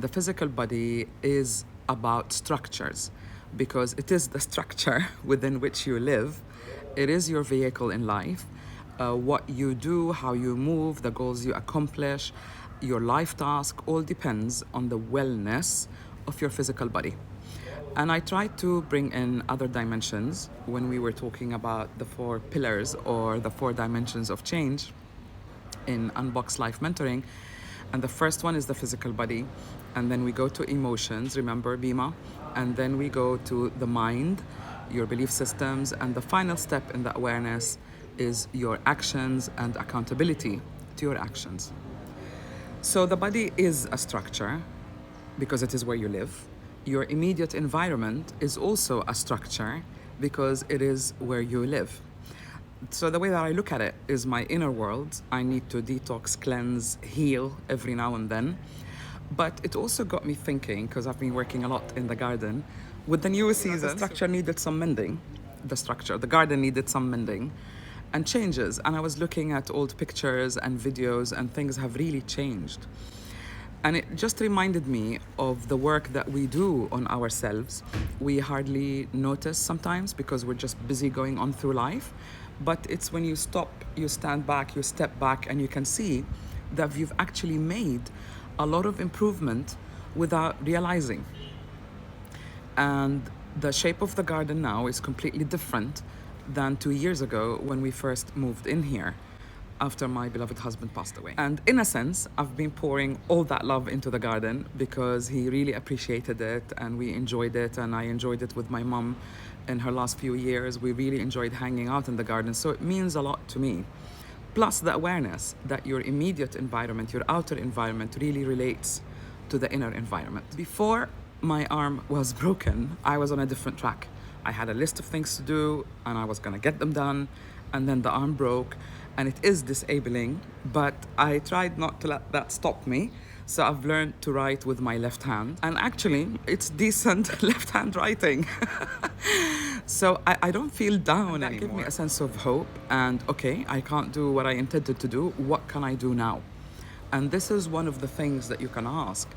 The physical body is about structures because it is the structure within which you live. It is your vehicle in life. What you do, how you move, the goals you accomplish, your life task all depends on the wellness of your physical body. And I tried to bring in other dimensions when we were talking about the 4 pillars or the 4 dimensions of change in Unbox Life Mentoring. And the first one is the physical body. And then we go to emotions, remember Bima? And then we go to the mind, your belief systems. And the final step in the awareness is your actions and accountability to your actions. So the body is a structure because it is where you live. Your immediate environment is also a structure because it is where you live. So the way that I look at it is my inner world. I need to detox, cleanse, heal every now and then. But it also got me thinking, because I've been working a lot in the garden, with the new season, the structure needed some mending. The garden needed some mending and changes. And I was looking at old pictures and videos, and things have really changed. And it just reminded me of the work that we do on ourselves. We hardly notice sometimes because we're just busy going on through life. But it's when you stop, you stand back, you step back, and you can see that you've actually made a lot of improvement without realizing. And the shape of the garden now is completely different than 2 years ago when we first moved in here after my beloved husband passed away. And in a sense, I've been pouring all that love into the garden because he really appreciated it and we enjoyed it, and I enjoyed it with my mom in her last few years. We really enjoyed hanging out in the garden, so it means a lot to me. Plus the awareness that your immediate environment, your outer environment really relates to the inner environment. Before my arm was broken, I was on a different track. I had a list of things to do and I was gonna get them done, and then the arm broke. And it is disabling, but I tried not to let that stop me. So I've learned to write with my left hand. And actually, it's decent left-hand writing. So I don't feel down anymore. That gave me a sense of hope. And okay, I can't do what I intended to do. What can I do now? And this is one of the things that you can ask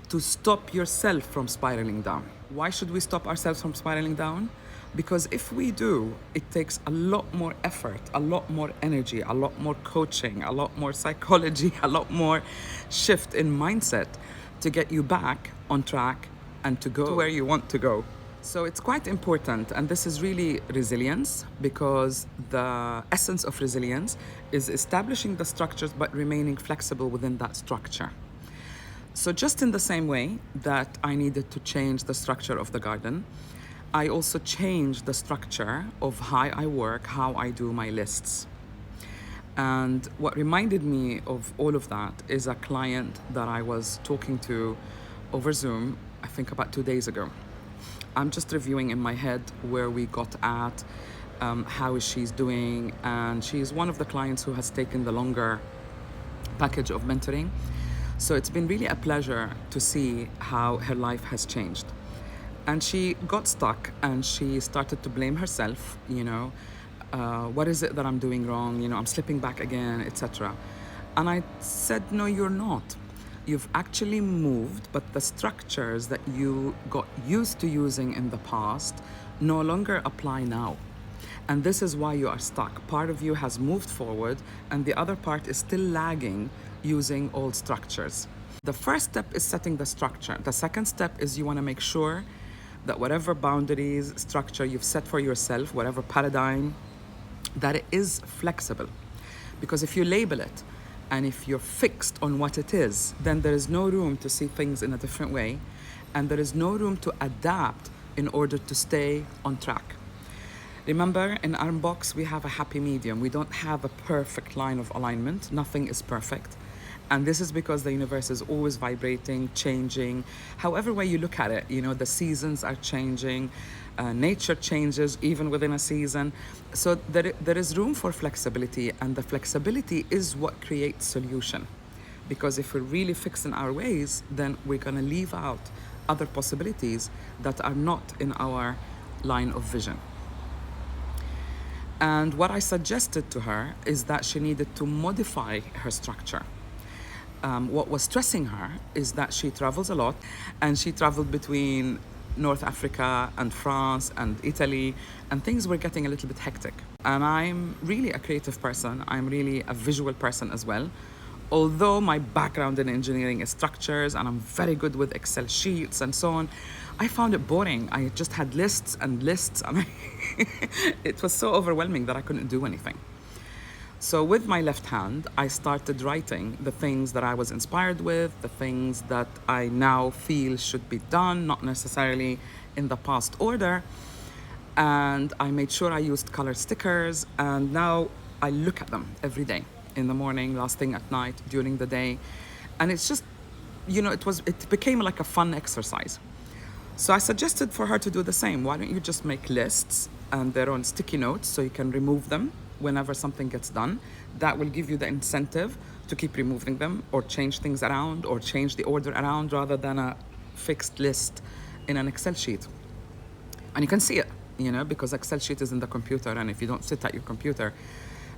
to stop yourself from spiraling down. Why should we stop ourselves from spiraling down? Because if we do, it takes a lot more effort, a lot more energy, a lot more coaching, a lot more psychology, a lot more shift in mindset to get you back on track and to go to where you want to go. So it's quite important, and this is really resilience, because the essence of resilience is establishing the structures but remaining flexible within that structure. So just in the same way that I needed to change the structure of the garden, I also changed the structure of how I work, how I do my lists. And what reminded me of all of that is a client that I was talking to over Zoom, I think about 2 days ago. I'm just reviewing in my head where we got at, how she's doing, and she's one of the clients who has taken the longer package of mentoring. So it's been really a pleasure to see how her life has changed. And she got stuck and she started to blame herself, what is it that I'm doing wrong? I'm slipping back again, etc. And I said, no, you're not. You've actually moved, but the structures that you got used to using in the past no longer apply now. And this is why you are stuck. Part of you has moved forward and the other part is still lagging using old structures. The first step is setting the structure. The second step is you want to make sure that whatever boundaries, structure you've set for yourself, whatever paradigm, that it is flexible. Because if you label it and if you're fixed on what it is, then there is no room to see things in a different way, and there is no room to adapt in order to stay on track. Remember, in Unbox, we have a happy medium. We don't have a perfect line of alignment. Nothing is perfect. And this is because the universe is always vibrating, changing. However way you look at it, the seasons are changing, nature changes even within a season. So there is room for flexibility, and the flexibility is what creates solution. Because if we're really fixed in our ways, then we're gonna leave out other possibilities that are not in our line of vision. And what I suggested to her is that she needed to modify her structure. what was stressing her is that she travels a lot, and she traveled between North Africa and France and Italy, and things were getting a little bit hectic. And I'm really a creative person, I'm really a visual person as well. Although my background in engineering is structures and I'm very good with Excel sheets and so on, I found it boring. I just had lists and lists, and it was so overwhelming that I couldn't do anything. So with my left hand, I started writing the things that I was inspired with, the things that I now feel should be done, not necessarily in the past order. And I made sure I used colored stickers, and now I look at them every day, in the morning, last thing at night, during the day. And it's just, it became like a fun exercise. So I suggested for her to do the same. Why don't you just make lists and their own sticky notes so you can remove them whenever something gets done? That will give you the incentive to keep removing them or change things around or change the order around rather than a fixed list in an Excel sheet. And you can see it, because Excel sheet is in the computer, and if you don't sit at your computer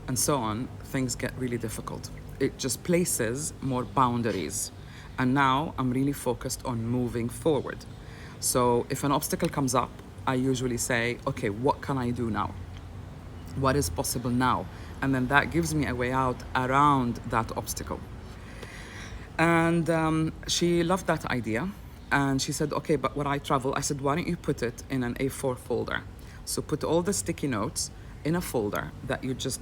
and so on, things get really difficult. It just places more boundaries. And now I'm really focused on moving forward. So if an obstacle comes up, I usually say, okay, what can I do now? What is possible now? And then that gives me a way out around that obstacle. And she loved that idea. And she said, okay, but when I travel, I said, why don't you put it in an A4 folder? So put all the sticky notes in a folder that you just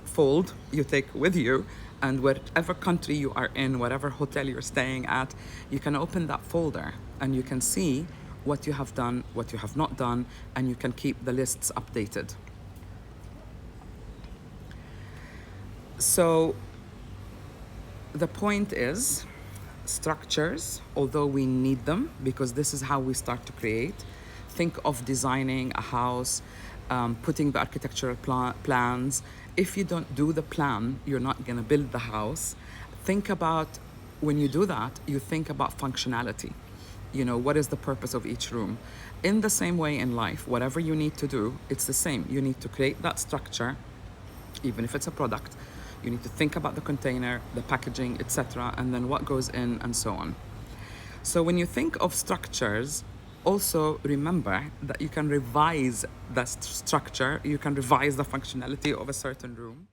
fold, you take with you, and whatever country you are in, whatever hotel you're staying at, you can open that folder and you can see what you have done, what you have not done, and you can keep the lists updated. So the point is, structures, although we need them because this is how we start to create. Think of designing a house, putting the architectural plans. If you don't do the plan, you're not going to build the house. Think about, when you do that, you think about functionality. What is the purpose of each room? In the same way in life, whatever you need to do, it's the same. You need to create that structure, even if it's a product. You need to think about the container, the packaging, etc., and then what goes in and so on. So when you think of structures, also remember that you can revise that structure, you can revise the functionality of a certain room.